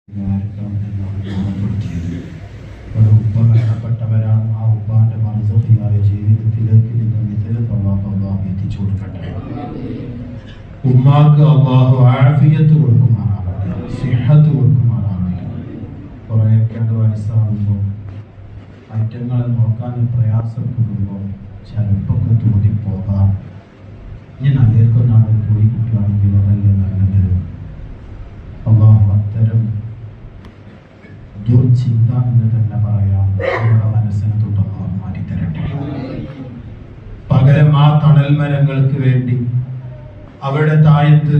ഒരു ഉപ്പ മരണപ്പെട്ടവരാണ്. ആ ഉപ്പാന്റെ മർസഖിയായ ജീവിതത്തിലേക്ക് നിങ്ങൾ മിഥല തവാഫ് അല്ലാഹു എത്തിച്ചു കൊടുക്കട്ടെ. ഉമ്മാക്ക് അല്ലാഹു ആഫിയത്ത് കൊടുക്കുമാറാകട്ടെ, സിഹത്ത് കൊടുക്കുമാറാകട്ടെ. കുറേയൊക്കെ വയസ്സാകുമ്പോൾ ഐറ്റങ്ങളെ നോക്കാൻ പ്രയാസപ്പെടുമ്പോൾ ചിലപ്പൊക്കെ തോന്നിപ്പോകാം, ഞാൻ അതേക്കൊന്നാണ് പോയി കിട്ടുകയാണെങ്കിൽ അതല്ലേ നല്ലത്. അല്ലാഹു അത്തരം ദുർചിന്ത എന്ന് തന്നെ പറയാം നമ്മുടെ മനസ്സിനെ തൊട്ടൊന്ന് മാറ്റിത്തരട്ടെ. പകരം ആ തണൽ മരങ്ങൾക്ക് വേണ്ടി അവിടെ താഴത്ത്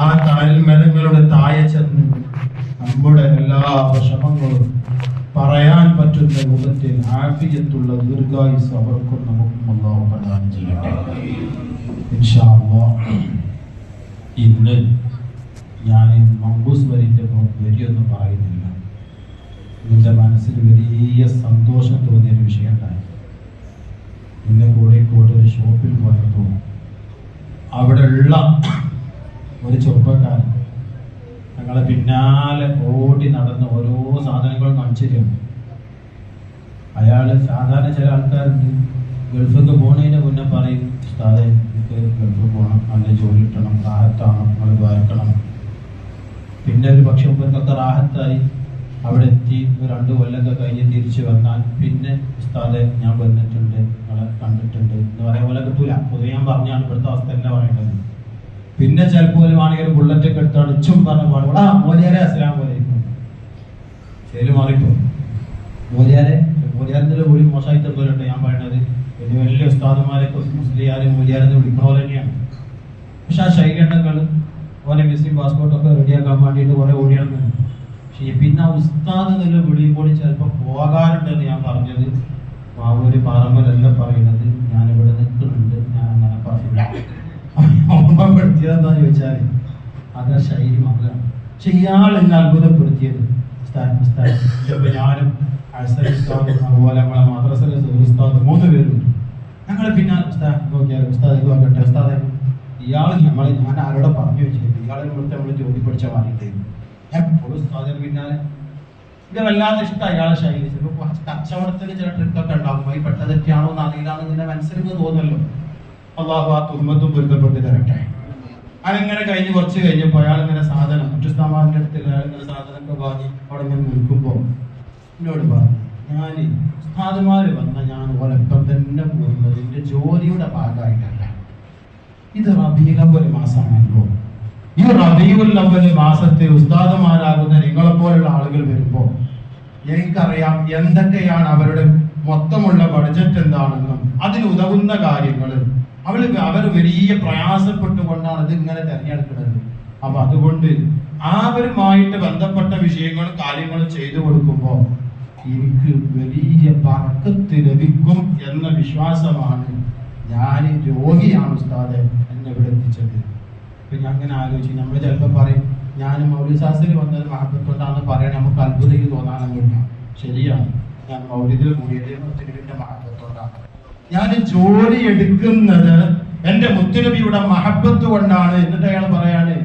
ആ തണൽ മരങ്ങളുടെ താഴെ ചെന്ന് നമ്മുടെ എല്ലാ വിഷമങ്ങളും പറയാൻ പറ്റുന്ന രൂപത്തിൽ ആഫിയത്തുള്ള ദീർഘായുസ് അവർക്കും നമുക്കും അല്ലാഹു പ്രദാനം ചെയ്യട്ടെ. ഇൻഷാ അല്ലാഹ് ഇന്ന് ഞാൻ മങ്കൂസ് വരിന്റെ വരിയൊന്നും പറയുന്നില്ല. എൻ്റെ മനസ്സിൽ വലിയ സന്തോഷം തോന്നിയൊരു വിഷയം ഉണ്ടായി. ഇന്ന് കോഴിക്കോട് ഒരു ഷോപ്പിൽ പോയപ്പോൾ അവിടെ ഉള്ള ഒരു ചെറുപ്പക്കാരൻ ഞങ്ങളെ പിന്നാലെ ഓടി നടന്ന് ഓരോ സാധനങ്ങളും കാണിച്ചു തരുന്നു. അയാൾ സാധാരണ ചില ആൾക്കാരുണ്ട് ഗൾഫിലേക്ക് പോണതിന് മുന്നേ പറയും, ഉസ്താദേ എനിക്ക് ഗൾഫിൽ പോകണം, നല്ല ജോലി കിട്ടണം, റാഹത്താണ്, നമ്മൾ വായിക്കണം. പിന്നെ ഒരു പക്ഷെ ഇവർക്കൊക്കെ റാഹത്തായി അവിടെ എത്തി 2 കൊല്ലമൊക്കെ കഴിഞ്ഞ് തിരിച്ചു വന്നാൽ പിന്നെ ഉസ്താദെ ഞാൻ വന്നിട്ടുണ്ട്, നിങ്ങളെ കണ്ടിട്ടുണ്ട് എന്ന് പറയാൻ പോലെ കിട്ടൂല. പൊതുവെ ഞാൻ പറഞ്ഞാണ് ഇവിടുത്തെ അവസ്ഥ അല്ല പറയുന്നത്. പിന്നെ ചിലപ്പോൾ ആണെങ്കിൽ ഒരു ബുള്ളറ്റൊക്കെ എടുത്താണ് ഇച്ചും പറഞ്ഞ പാടുകൂടാ മോലിയാരെ അസ്സലാമു അലൈക്കും ശരി മാറിപ്പോ മോലിയാരെന്നുള്ള കൂടി മോശമായിട്ട് എന്തോലുണ്ട്. ഞാൻ പറയുന്നത് വലിയ വലിയ ഉസ്താദുമാരൊക്കെ മുസ്ലിയാരും മൂലിയാരെന്ന് വിളിക്കണ പോലെ തന്നെയാണ്. പക്ഷെ ആ ശൈഖണ്ഡങ്ങൾ ഓരോ വിസിറ്റിംഗ് പാസ്പോർട്ടൊക്കെ റെഡിയാക്കാൻ വേണ്ടിയിട്ട് കുറെ ഓടിയാണ്. പക്ഷെ പിന്നെ ഉസ്താദ് എന്നുള്ള വിളിയുമ്പോൾ ചിലപ്പോൾ പോകാറുണ്ടെന്ന് ഞാൻ പറഞ്ഞത് മാവൂര് പാറമ്മലല്ല പറയുന്നത്, ഞാനിവിടെ നിൽക്കുന്നുണ്ട്, ഞാൻ അങ്ങനെ പറയില്ല. ഓർമ്മപ്പെടുത്തിയതെന്താന്ന് ചോദിച്ചാൽ അത് ശൈലി മാത്രമാണ്. പക്ഷെ ഇയാൾ എന്നെ അത്ഭുതപ്പെടുത്തിയത് ഞാനും അതുപോലെ നമ്മളെ മദ്രസയിലെ ഉസ്താദ് 3 പേരുണ്ട്. ഞങ്ങൾ പിന്നെ ഉസ്താദ് നോക്കിയാൽ ഉസ്താദ് നോക്കട്ടെ ഉസ്താദ് ഇയാൾ ഞാൻ ആരോടെ പറഞ്ഞു വെച്ചിട്ടുണ്ട്, ഇയാളെ ഇവിടുത്തെ നമ്മൾ ജോലി പഠിച്ച മാറിയിട്ടായിരുന്നു എപ്പോഴും ഉസ്താദിന് പിന്നാലെ. ഇത് വല്ലാത്ത ഇഷ്ടമാണ് ഇയാളെ ശൈലി. ചിലപ്പോൾ കച്ചവടത്തിന് ചില ട്രിക്കൊക്കെ ഉണ്ടാകും, ഈ പെട്ടതെറ്റാണോ എന്ന് അറിയില്ലാന്ന് നിന്റെ മനസ്സിലേക്ക് തോന്നല്ലോ. അള്ളാഹു ആ തുമ്പത്തും പൊരുത്തപ്പെട്ട് തരട്ടെ. അതിങ്ങനെ കഴിഞ്ഞ് കുറച്ച് കഴിഞ്ഞപ്പോൾ അയാൾ ഇങ്ങനെ സാധനം മറ്റുസ്താമാരുടെ അടുത്ത് അയാൾ ഇങ്ങനെ സാധനമൊക്കെ വാങ്ങി അവിടെ ഇങ്ങനെ നിൽക്കുമ്പോൾ എന്നോട് പറഞ്ഞു, ഞാൻ ഉസ്താദുമാർ വന്ന ഞാൻ ഒലപ്പം തന്നെ പോകുന്നത് എൻ്റെ ജോലിയുടെ ഭാഗമായിട്ടല്ല. ഇത് റബീഉൽ അവ്വൽ മാസമാണല്ലോ. ഈ റബീഉൽ അവ്വൽ മാസത്തെ ഉസ്താദുമാരാകുന്ന നിങ്ങളെപ്പോലുള്ള ആളുകൾ വരുമ്പോൾ എനിക്കറിയാം എന്തൊക്കെയാണ് അവരുടെ മൊത്തമുള്ള ബഡ്ജറ്റ് എന്താണെന്നും അതിനുതകുന്ന കാര്യങ്ങൾ അവർ വലിയ പ്രയാസപ്പെട്ടുകൊണ്ടാണ് ഇത് ഇങ്ങനെ തിരഞ്ഞെടുക്കുന്നത്. അപ്പൊ അതുകൊണ്ട് അവരുമായിട്ട് ബന്ധപ്പെട്ട വിഷയങ്ങളും കാര്യങ്ങളും ചെയ്തു കൊടുക്കുമ്പോൾ എനിക്ക് വലിയ ബർക്കത്ത് ലഭിക്കും എന്ന വിശ്വാസമാണ്. ഞാൻ രോഗിയാണ് ഉസ്താദെ എന്നെ ഇവിടെ എത്തിച്ചത്. അപ്പൊ ഞാൻ അങ്ങനെ ആലോചിച്ചു, നമ്മൾ ചിലപ്പോൾ പറയും ഞാൻ മൗലിദ് ശാസ്ത്രി വന്നത് മഹബത്തുകൊണ്ടാണെന്ന് പറയാൻ നമുക്ക് അത്ഭുതം തോന്നാനൊന്നുമില്ല. ശരിയാണ്, ഞാൻ മൗലിദിൽ കൂടിയത് മുത്തുനബിയുടെ മഹബത്തുകൊണ്ടാണ്. ഞാൻ ജോലി എടുക്കുന്നത് എന്റെ മുത്തുനബിയുടെ മഹബത്ത് കൊണ്ടാണ്. എന്നിട്ട് അയാൾ പറയാണ്,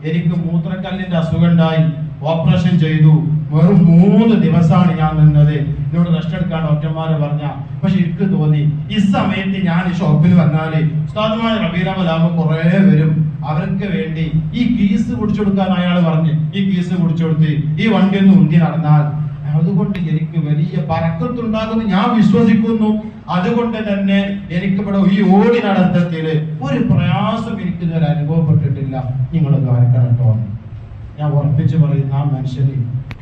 എനിക്ക് മൂത്രക്കല്ലിന്റെ അസുഖം ഉണ്ടായി, ഓപ്പറേഷൻ ചെയ്തു, വെറും 3 ദിവസമാണ് ഞാൻ നിന്നത്. എന്നോട് റെസ്റ്റ് എടുക്കാൻ ഡോക്ടർമാര് പറഞ്ഞ. പക്ഷെ എനിക്ക് തോന്നി ഈ സമയത്ത് ഞാൻ ഈ ഷോപ്പിൽ വന്നാല് ഉസ്താദുമാർ റബീഉൽ അവ്വൽ ആകുമ്പോൾ കുറെ വരും, അവർക്ക് വേണ്ടി ഈ കീസ് കുടിച്ചു കൊടുക്കാൻ അയാൾ പറഞ്ഞ് ഈ കീസ് കുടിച്ചു കൊടുത്ത് ഈ വണ്ടി ഒന്ന് ഉന്തി നടന്നാൽ അതുകൊണ്ട് എനിക്ക് വലിയ ബർക്കത്തുണ്ടാകുമെന്ന് ഞാൻ വിശ്വസിക്കുന്നു. അതുകൊണ്ട് തന്നെ എനിക്കിവിടെ ഈ ഓടി നടത്തത്തില് ഒരു പ്രയാസം എനിക്ക് ഇതുവരെ അനുഭവപ്പെട്ടിട്ടില്ല. നിങ്ങളത് വരക്കണം കേട്ടോ. ഞാൻ ഉറപ്പിച്ച് പറയുന്ന ആ മനുഷ്യന്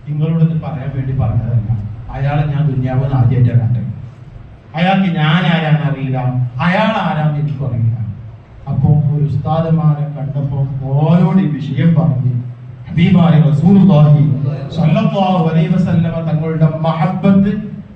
നിങ്ങളോട് പറയാൻ വേണ്ടി പറഞ്ഞതല്ല. അയാളെ ഞാൻ ദുനിയാവിൽ ആദ്യമായിട്ടാണ് കണ്ടത്. അയാൾക്ക് ഞാൻ ആരാന്ന് അറിയില്ല, അയാൾ ആരാന്ന് എനിക്കും അറിയില്ല. അപ്പോ ഒരു ഉസ്താദുമാരെ കണ്ടപ്പോൾ ഓരോട് ഈ വിഷയം പറഞ്ഞ് ഹബീബായ റസൂലുള്ളാഹി സ്വല്ലല്ലാഹു അലൈഹി വസല്ലമ തങ്ങളുടെ മഹബ്ബത്ത്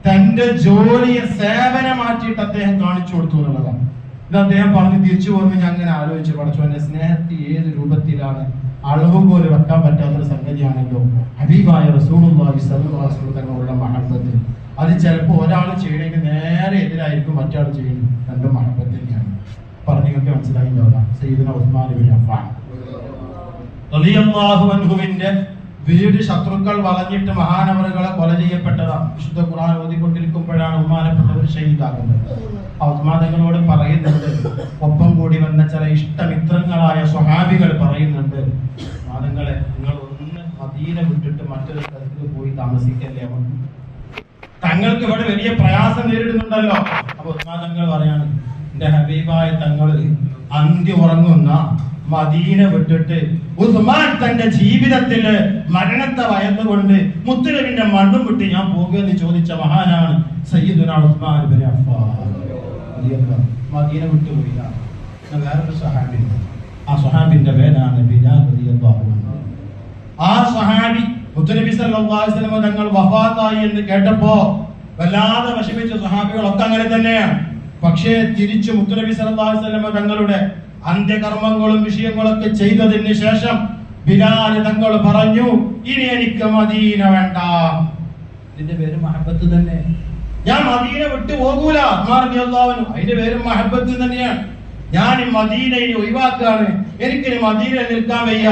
തന്റെ ജോലിയെ സേവനമാക്കിയിട്ട് അദ്ദേഹം കാണിച്ചു കൊടുത്തു എന്നുള്ളതാണ്. ഇത് അദ്ദേഹം പറഞ്ഞ് തിരിച്ചു പോകുമ്പോൾ ഞാൻ അങ്ങനെ ആലോചിച്ചു, പടച്ചോനെ സ്നേഹത്തിൽ ഏത് രൂപത്തിലാണ് അളവ് പോലെ വെക്കാൻ പറ്റാത്തൊരു സംഗതിയാണല്ലോ ഹബീബായ റസൂലുള്ളാഹി സ്വല്ലല്ലാഹു അലൈഹി വസല്ലം തങ്ങളുടെ മഹബ്ബത്ത്. അത് ചിലപ്പോൾ ഒരാൾ ചെയ്യണമെങ്കിൽ നേരെ എതിരായിരിക്കും മറ്റാൾ ചെയ്യുന്നത്. രണ്ടും മഹബ്ബത്ത് തന്നെയാണ്. പറഞ്ഞൊക്കെ മനസ്സിലായില്ല. സയ്യിദുനാ ഉസ്മാൻ ഇബ്നു അഫ്ഫാൻ റളിയല്ലാഹു അൻഹുവിന്റെ വീട് ശത്രുക്കൾ വളഞ്ഞിട്ട് മഹാനവറുകളെ കൊല ചെയ്യപ്പെട്ടതാണ്. വിശുദ്ധ ഖുർആൻ ഓതിക്കൊണ്ടിരിക്കുമ്പോഴാണ് ബഹുമാനപ്പെട്ടവർ ഷഹീദാകുന്നത്. ഉസ്മാനങ്ങളോട് പറയുന്നുണ്ട്, ഒപ്പം കൂടി വന്ന ചില ഇഷ്ടമിത്രങ്ങളായ സ്വഹാബികൾ പറയുന്നുണ്ട്, ഉസ്മാനങ്ങളെ നിങ്ങൾ ഒന്ന് മദീന വിട്ടിട്ട് മറ്റൊരു സ്ഥലത്ത് പോയി താമസിക്കല്ലേ, തങ്ങൾക്ക് ഇവിടെ വലിയ പ്രയാസം നേരിടുന്നുണ്ടല്ലോ. അപ്പൊ ഉസ്മാനങ്ങൾ പറയാണ്, എന്റെ ഹബീബായ തങ്ങൾ അന്തി ഉറങ്ങുന്ന മദീന വിട്ടിട്ട് ഉസ്മാൻ തന്റെ ജീവിതത്തില് മരണത്തെ ഭയന്നുകൊണ്ട് മുത്തുനബിന്റെ മണ്ണും വിട്ട് ഞാൻ പോകുമെന്ന് ചോദിച്ച മഹാനാണ് സയ്യിദുനാ ഉസ്മാൻ ഇബ്നു അഫ്ഫാൻ. മദീന വിട്ടുപോയില്ല. വേറൊരു സഹാബി, ആ സഹാബിന്റെ പേരാണ് ബിലാൽ റളിയല്ലാഹു അൻഹു. ആ സഹാബി മുത്തുനബി സല്ലല്ലാഹു അലൈഹി വസല്ലം തങ്ങൾ വഫാത്തായി എന്ന് കേട്ടപ്പോ വല്ലാതെ വിഷമിച്ച സഹാബികളൊക്കെ അങ്ങനെ തന്നെയാണ്. പക്ഷേ തിരിച്ചു മുത്തുനബി സല്ലല്ലാഹു അലൈഹി വസല്ലം തങ്ങളുടെ അന്ത്യകർമ്മങ്ങളും വിഷയങ്ങളൊക്കെ ചെയ്തതിന് ശേഷം ബിലാൽ തങ്ങൾ പറഞ്ഞു, ഇനി എനിക്ക് മദീന വേണ്ട. ഇതിന്റെ പേര് മഹബത്ത് തന്നെ. ഞാൻ മദീന വിട്ടു പോകൂല. അതിന്റെ പേര് മഹബത്ത് തന്നെയാണ്. ഞാൻ ഈ മദീനയിൽ ഒഴിവാക്കാണ്. എനിക്കിനി മദീന നിൽക്കാൻ വയ്യ.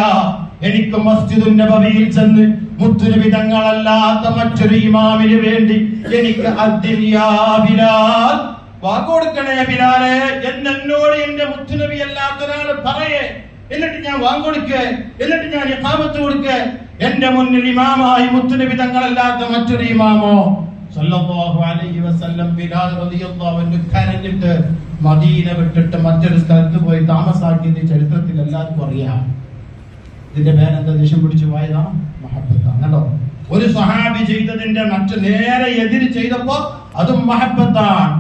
എനിക്ക് മസ്ജിദുൻ നബവിയിൽ ചെന്ന് മുത്തുനബി തങ്ങളല്ലാത്ത മറ്റൊരു ഇമാമിന് വേണ്ടി എനിക്ക് ബിലാൽ വാങ്ങൊടുക്കണേ ബിലാലെ, എന്നോട് എന്റെ മുത്തുനബി അല്ലാത്ത ഒരാൾ പറയേ, എന്നിട്ട് ഞാൻ വാങ്ങൊടുക്കേ, എന്നിട്ട് ഞാൻ ഇഖാമത്ത് കൊടുക്കേ. എന്റെ മുന്നിൽ ഇമാമായി മുത്തുനബി തങ്ങളല്ലാത്ത മറ്റൊരു ഇമാമോ സല്ലല്ലാഹു അലൈഹി വസല്ലം. ബിലാൽ റളിയല്ലാഹു അൻഹു കരഞ്ഞിട്ട് മദീന വിട്ടിട്ട് മറ്റൊരു സ്ഥലത്ത് പോയി താമസാക്കിയത് ചരിത്രത്തിൽ എല്ലാവർക്കും അറിയാം. ഇതിന്റെ പേരെന്താ? ദേഷ്യം പിടിച്ചു പോയതാ മഹബത്താണ് കേട്ടോ. ഒരു സഹാബി ചെയ്തതിന്റെ മറ്റു നേരെ എതിര് ചെയ്തപ്പോ അതും മഹബത്താണ്.